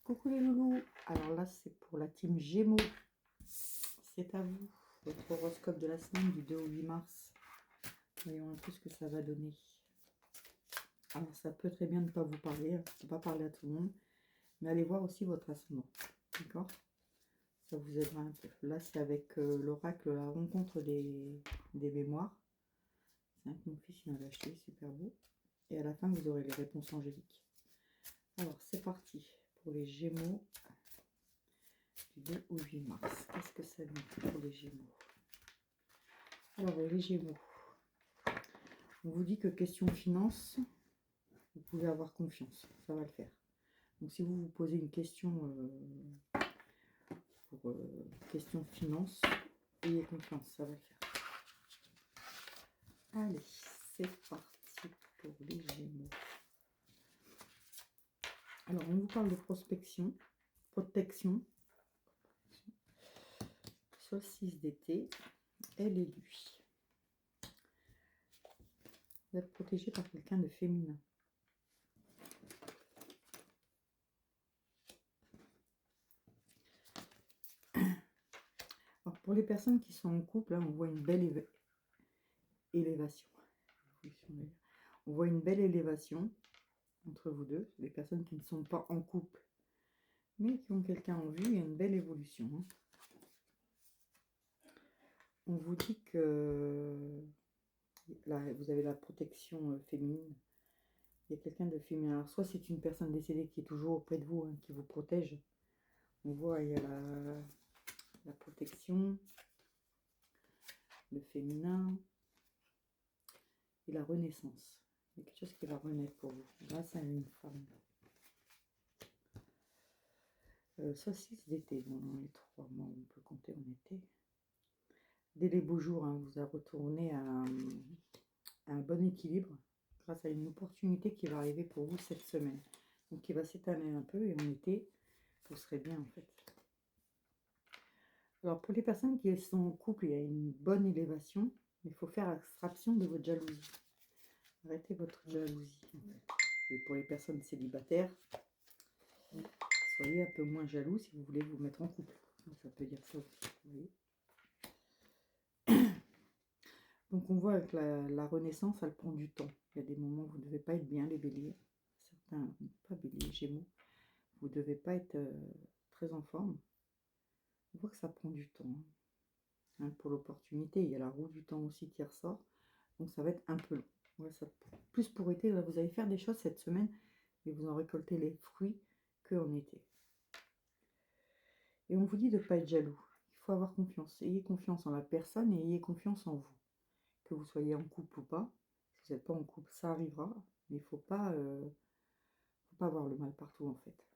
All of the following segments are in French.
Coucou les loulous, alors là c'est pour la team Gémeaux, c'est à vous, votre horoscope de la semaine du 2 au 8 mars. Voyons un peu ce que ça va donner. Alors ça peut très bien ne pas vous parler, hein, ne pas parler à tout le monde, mais allez voir aussi votre ascendant, d'accord? Ça vous aidera un peu. Là c'est avec l'oracle, la rencontre des mémoires. C'est un que mon fils il m'avait acheté, super beau. Et à la fin vous aurez les réponses angéliques. Alors c'est parti pour les Gémeaux. Du 2 au 8 mars. Qu'est-ce que ça dit pour les Gémeaux? Alors, les Gémeaux, on vous dit que question finance, vous pouvez avoir confiance, ça va le faire. Donc, si vous vous posez une question pour question finance, ayez confiance, ça va le faire. Allez, c'est parti pour les Gémeaux. Alors, on vous parle de protection, solstice d'été, elle et lui. Vous êtes protégé par quelqu'un de féminin. Alors, pour les personnes qui sont en couple, là, on voit une belle élévation. On voit une belle élévation entre vous deux. Les personnes qui ne sont pas en couple, mais qui ont quelqu'un en vue, il y a une belle évolution. Hein. On vous dit que là, vous avez la protection féminine. Il y a quelqu'un de féminin. Alors, soit c'est une personne décédée qui est toujours auprès de vous, hein, qui vous protège. On voit, il y a la protection, le féminin et la renaissance. Il y a quelque chose qui va renaître pour vous, grâce à une femme. Solstice d'été, bon, dans les 3 mois, on peut compter en été. Dès les beaux jours, hein, vous a retourné à un bon équilibre grâce à une opportunité qui va arriver pour vous cette semaine. Donc qui va s'étaler un peu et en été, vous serez bien en fait. Alors pour les personnes qui sont en couple, il y a une bonne élévation, mais il faut faire abstraction de votre jalousie. Arrêtez votre jalousie. Et pour les personnes célibataires, soyez un peu moins jaloux si vous voulez vous mettre en couple. Ça peut dire ça aussi, vous voyez. Donc on voit que la renaissance, elle prend du temps. Il y a des moments où vous ne devez pas être bien, les béliers. Certains, pas béliers, gémeaux. Vous ne devez pas être très en forme. On voit que ça prend du temps. Hein, pour l'opportunité, il y a la roue du temps aussi qui ressort. Donc ça va être un peu long. Ouais, ça, plus pour été, là, vous allez faire des choses cette semaine et vous en récoltez les fruits qu'en été. Et on vous dit de ne pas être jaloux. Il faut avoir confiance. Ayez confiance en la personne et ayez confiance en vous. Que vous soyez en couple ou pas. Si vous n'êtes pas en couple, ça arrivera. Mais il ne faut pas avoir le mal partout en fait.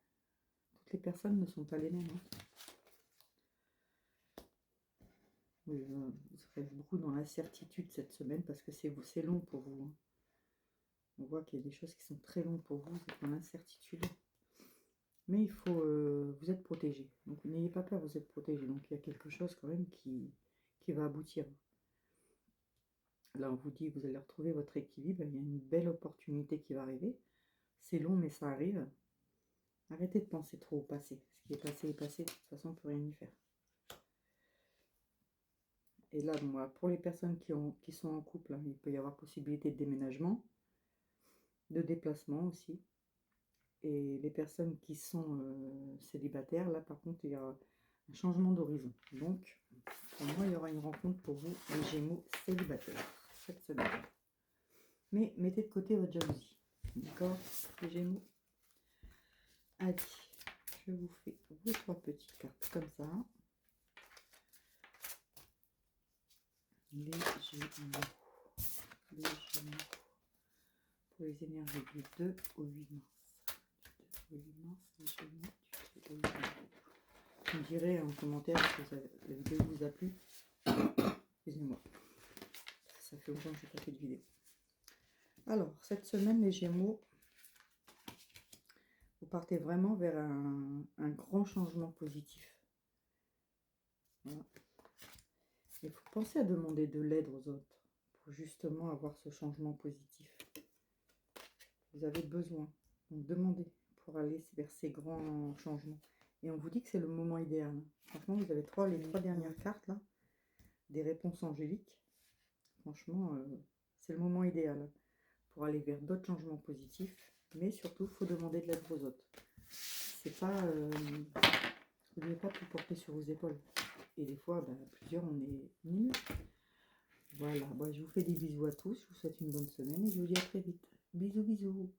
Toutes les personnes ne sont pas les mêmes. Hein. Oui, vous serez beaucoup dans l'incertitude cette semaine parce que c'est long pour vous. Hein. On voit qu'il y a des choses qui sont très longues pour vous, vous êtes dans l'incertitude. Mais il faut, vous êtes protégé. Donc n'ayez pas peur, vous êtes protégé. Donc il y a quelque chose quand même qui va aboutir. Là on vous dit, vous allez retrouver votre équilibre. Il y a une belle opportunité qui va arriver. C'est long mais ça arrive. Arrêtez de penser trop au passé. Ce qui est passé est passé. De toute façon on ne peut rien y faire. Et là, moi, pour les personnes qui sont en couple, hein, il peut y avoir possibilité de déménagement, de déplacement aussi. Et les personnes qui sont célibataires, là par contre, il y a un changement d'horizon. Donc, pour moi, il y aura une rencontre pour vous, les Gémeaux célibataires, cette semaine. Mais mettez de côté votre jalousie. D'accord, les Gémeaux? Allez, je vous fais vos 3 petites cartes comme ça. Les Gémeaux. Les Gémeaux. Pour les énergies du 2 au 8 mars. Du 2 au 8 mars, les Gémeaux, du 2 au 8 mars. Vous me direz en commentaire si la vidéo vous a plu. Excusez-moi. Ça fait longtemps que je n'ai pas fait de vidéo. Alors, cette semaine, les Gémeaux, vous partez vraiment vers un grand changement positif. Voilà. Il faut penser à demander de l'aide aux autres pour justement avoir ce changement positif. Vous avez besoin. Donc, demandez pour aller vers ces grands changements. Et on vous dit que c'est le moment idéal. Franchement, vous avez les 3 dernières cartes là, des réponses angéliques. Franchement, c'est le moment idéal pour aller vers d'autres changements positifs. Mais surtout, il faut demander de l'aide aux autres. C'est pas... vous ne devez pas tout porter sur vos épaules. Et des fois, plusieurs, on est mieux. Voilà, je vous fais des bisous à tous. Je vous souhaite une bonne semaine et je vous dis à très vite. Bisous, bisous.